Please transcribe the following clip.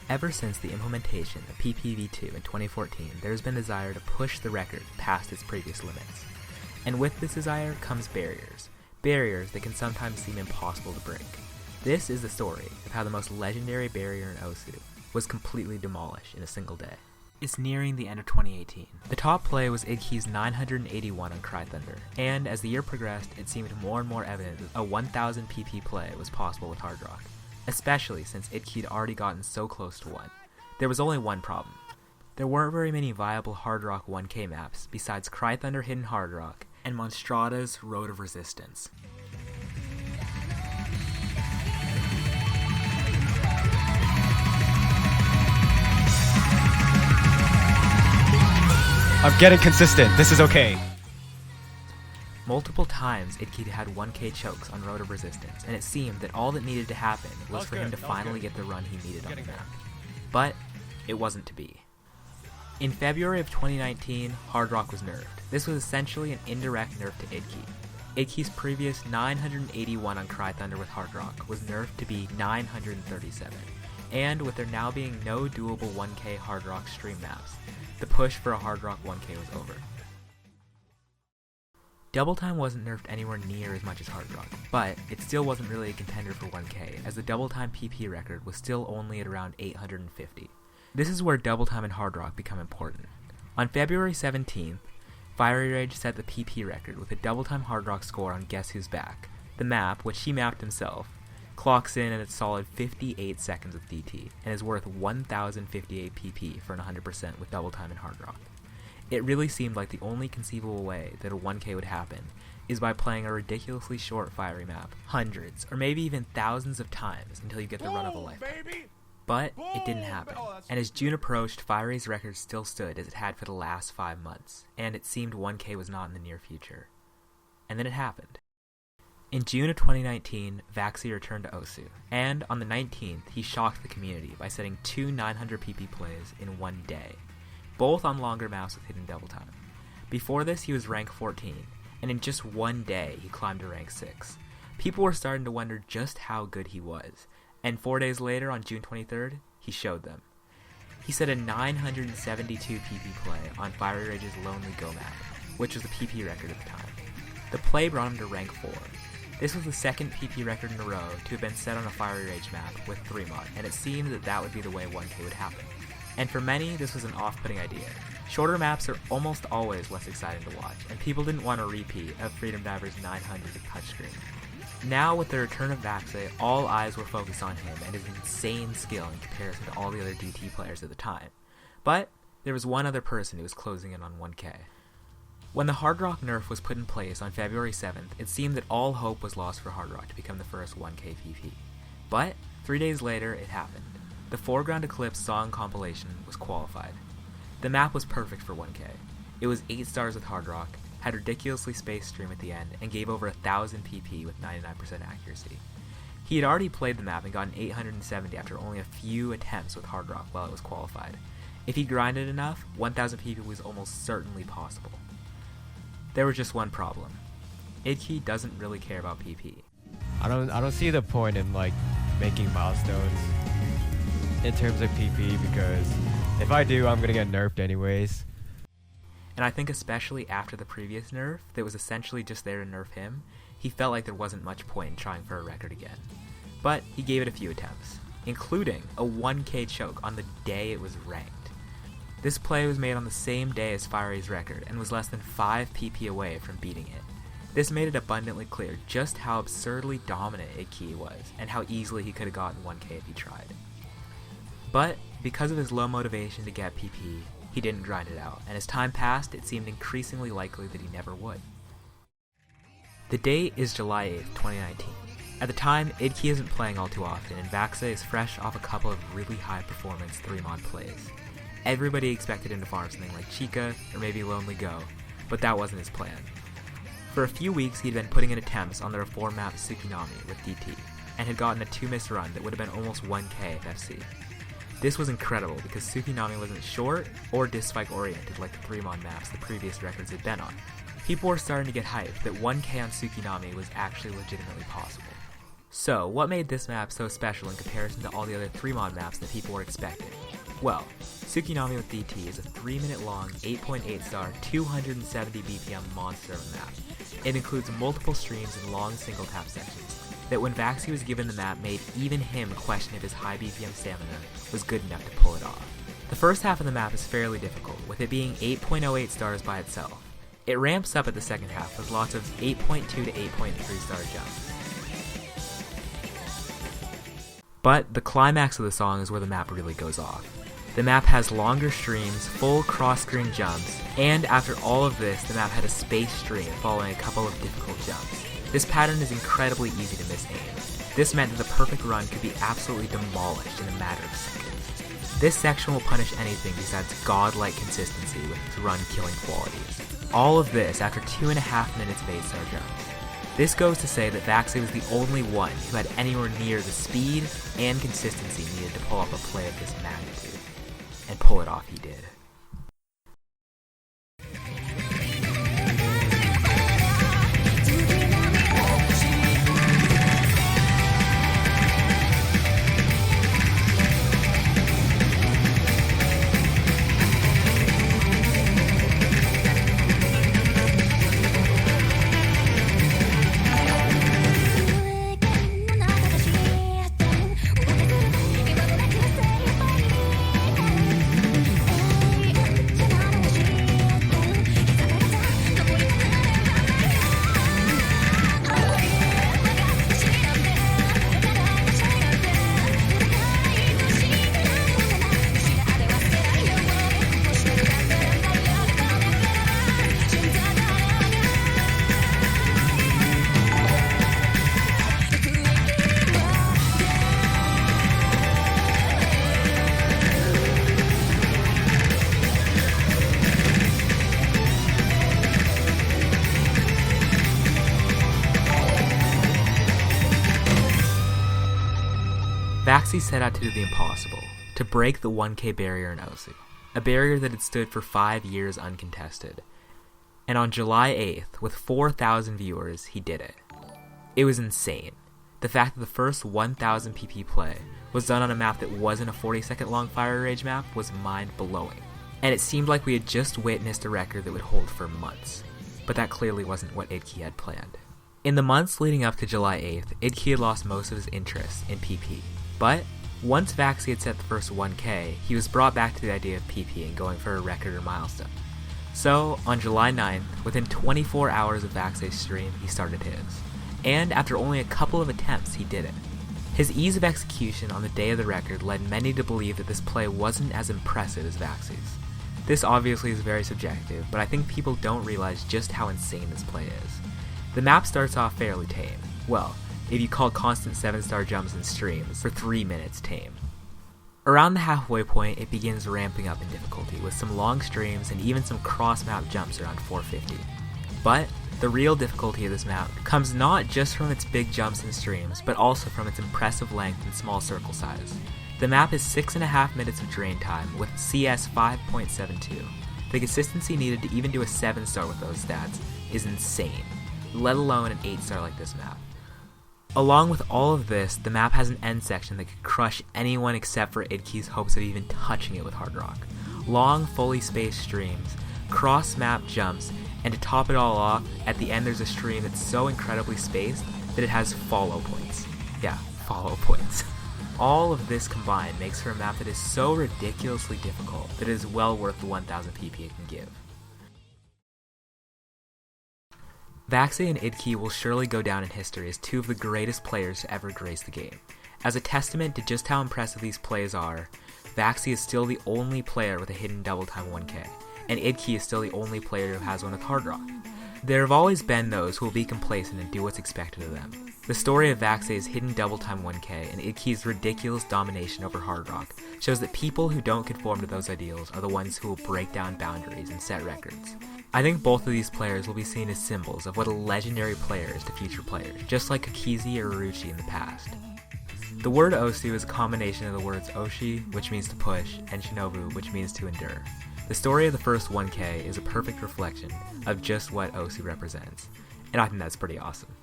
Ever since the implementation of PPv2 in 2014, there has been a desire to push the record past its previous limits. And with this desire comes barriers. Barriers that can sometimes seem impossible to break. This is the story of how the most legendary barrier in OSU was completely demolished in a single day. It's nearing the end of 2018. The top play was Idke's 981 on Cry Thunder, and as the year progressed, it seemed more and more evident that a 1000 PP play was possible with Hard Rock, especially since Idke had already gotten so close to 1. There was only one problem. There weren't very many viable Hard Rock 1K maps besides Cry Thunder Hidden Hard Rock and Monstrada's Road of Resistance. I'm getting consistent. This is okay. Multiple times Idke had 1K chokes on Road of Resistance, and it seemed that all that needed to happen was for him to finally get the run he needed on the map. But it wasn't to be. In February of 2019, Hard Rock was nerfed. This was essentially an indirect nerf to Idke. Idke's previous 981 on Cry Thunder with Hard Rock was nerfed to be 937. And with there now being no doable 1K Hard Rock stream maps, the push for a Hard Rock 1K was over. Double Time wasn't nerfed anywhere near as much as Hard Rock, but it still wasn't really a contender for 1K, as the Double Time PP record was still only at around 850. This is where Double Time and Hard Rock become important. On February 17th, Fiery Rage set the PP record with a Double Time Hard Rock score on Guess Who's Back. The map, which he mapped himself, clocks in at a solid 58 seconds with DT, and is worth 1058 PP for an 100% with Double Time and Hard Rock. It really seemed like the only conceivable way that a 1K would happen is by playing a ridiculously short Fiery map hundreds, or maybe even thousands of times until you get the run of a lifetime. But it didn't happen, and as June approached, Fiery's record still stood as it had for the last 5 months, and it seemed 1K was not in the near future. And then it happened. In June of 2019, Vaxei returned to OSU, and on the 19th, he shocked the community by setting 2 900 PP plays in one day, both on longer maps with hidden Double Time. Before this, he was rank 14, and in just one day, he climbed to rank 6. People were starting to wonder just how good he was, and 4 days later, on June 23rd, he showed them. He set a 972 PP play on Fiery Rage's Lonely Go map, which was the PP record at the time. The play brought him to rank 4. This was the second PP record in a row to have been set on a Fiery Rage map with 3-mod, and it seemed that that would be the way 1K would happen. And for many, this was an off-putting idea. Shorter maps are almost always less exciting to watch, and people didn't want a repeat of Freedom Diver's 900 touchscreen. Now, with the return of Vaxei, all eyes were focused on him and his insane skill in comparison to all the other DT players at the time. But there was one other person who was closing in on 1K. When the Hard Rock nerf was put in place on February 7th, it seemed that all hope was lost for Hard Rock to become the first 1K PP. But 3 days later, it happened. The Foreground Eclipse song compilation was qualified. The map was perfect for 1K. It was 8 stars with Hard Rock, had ridiculously spaced stream at the end, and gave over 1000 PP with 99% accuracy. He had already played the map and gotten 870 after only a few attempts with Hard Rock while it was qualified. If he grinded enough, 1000 PP was almost certainly possible. There was just one problem. Idke doesn't really care about PP. I don't see the point in making milestones in terms of PP, because if I do, I'm gonna get nerfed anyways. And I think especially after the previous nerf that was essentially just there to nerf him, he felt like there wasn't much point in trying for a record again. But he gave it a few attempts, including a 1K choke on the day it was ranked. This play was made on the same day as Fiery's record and was less than 5 PP away from beating it. This made it abundantly clear just how absurdly dominant Idke was and how easily he could have gotten 1K if he tried. But because of his low motivation to get PP, he didn't grind it out, and as time passed, it seemed increasingly likely that he never would. The date is July 8th, 2019. At the time, Idke isn't playing all too often, and Vaxei is fresh off a couple of really high-performance 3-mod plays. Everybody expected him to farm something like Chica, or maybe Lonely Go, but that wasn't his plan. For a few weeks, he'd been putting in attempts on the reform map Tsukinami with DT, and had gotten a 2-miss run that would have been almost 1K at FC. This was incredible because Tsukinami wasn't short or disc-spike oriented like the 3-mod maps the previous records had been on. People were starting to get hyped that 1K on Tsukinami was actually legitimately possible. So, what made this map so special in comparison to all the other 3-mod maps that people were expecting? Well, Tsukinami with DT is a 3-minute long, 8.8 star, 270 BPM monster of a map. It includes multiple streams and long single tap sections that when Vaxei was given the map made even him question if his high BPM stamina was good enough to pull it off. The first half of the map is fairly difficult, with it being 8.08 stars by itself. It ramps up at the second half with lots of 8.2 to 8.3 star jumps. But the climax of the song is where the map really goes off. The map has longer streams, full cross-screen jumps, and after all of this, the map had a space stream following a couple of difficult jumps. This pattern is incredibly easy to miss aim. This meant that the perfect run could be absolutely demolished in a matter of seconds. This section will punish anything besides godlike consistency with its run-killing qualities. All of this after 2.5 minutes of 8-star jumps. This goes to say that Vaxei was the only one who had anywhere near the speed and consistency needed to pull off a play of this magnitude. And pull it off he did. Vaxei set out to do the impossible, to break the 1K barrier in OSU, a barrier that had stood for 5 years uncontested. And on July 8th, with 4,000 viewers, he did it. It was insane. The fact that the first 1,000 PP play was done on a map that wasn't a 40-second long Fire Rage map was mind-blowing. And it seemed like we had just witnessed a record that would hold for months. But that clearly wasn't what Idke had planned. In the months leading up to July 8th, Idke had lost most of his interest in PP. But once Vaxei had set the first 1K, he was brought back to the idea of PP and going for a record or milestone. So, on July 9th, within 24 hours of Vaxei's stream, he started his. And after only a couple of attempts, he did it. His ease of execution on the day of the record led many to believe that this play wasn't as impressive as Vaxei's. This obviously is very subjective, but I think people don't realize just how insane this play is. The map starts off fairly tame. Well, if you call constant 7-star jumps and streams for 3 minutes tame. Around the halfway point, it begins ramping up in difficulty with some long streams and even some cross-map jumps around 450. But the real difficulty of this map comes not just from its big jumps and streams, but also from its impressive length and small circle size. The map is 6.5 minutes of drain time with CS 5.72. The consistency needed to even do a 7-star with those stats is insane, let alone an 8-star like this map. Along with all of this, the map has an end section that could crush anyone except for Idke's hopes of even touching it with Hard Rock. Long, fully spaced streams, cross-map jumps, and to top it all off, at the end there's a stream that's so incredibly spaced that it has follow points. Yeah, follow points. All of this combined makes for a map that is so ridiculously difficult that it is well worth the 1000 PP it can give. Vaxei and Idke will surely go down in history as two of the greatest players to ever grace the game. As a testament to just how impressive these plays are, Vaxei is still the only player with a hidden double time 1K, and Idke is still the only player who has one with Hard Rock. There have always been those who will be complacent and do what's expected of them. The story of Vaxei's hidden double time 1K and Idke's ridiculous domination over Hard Rock shows that people who don't conform to those ideals are the ones who will break down boundaries and set records. I think both of these players will be seen as symbols of what a legendary player is to future players, just like Akizi or Uruchi in the past. The word Osu is a combination of the words Oshi, which means to push, and Shinobu, which means to endure. The story of the first 1K is a perfect reflection of just what Osu represents, and I think that's pretty awesome.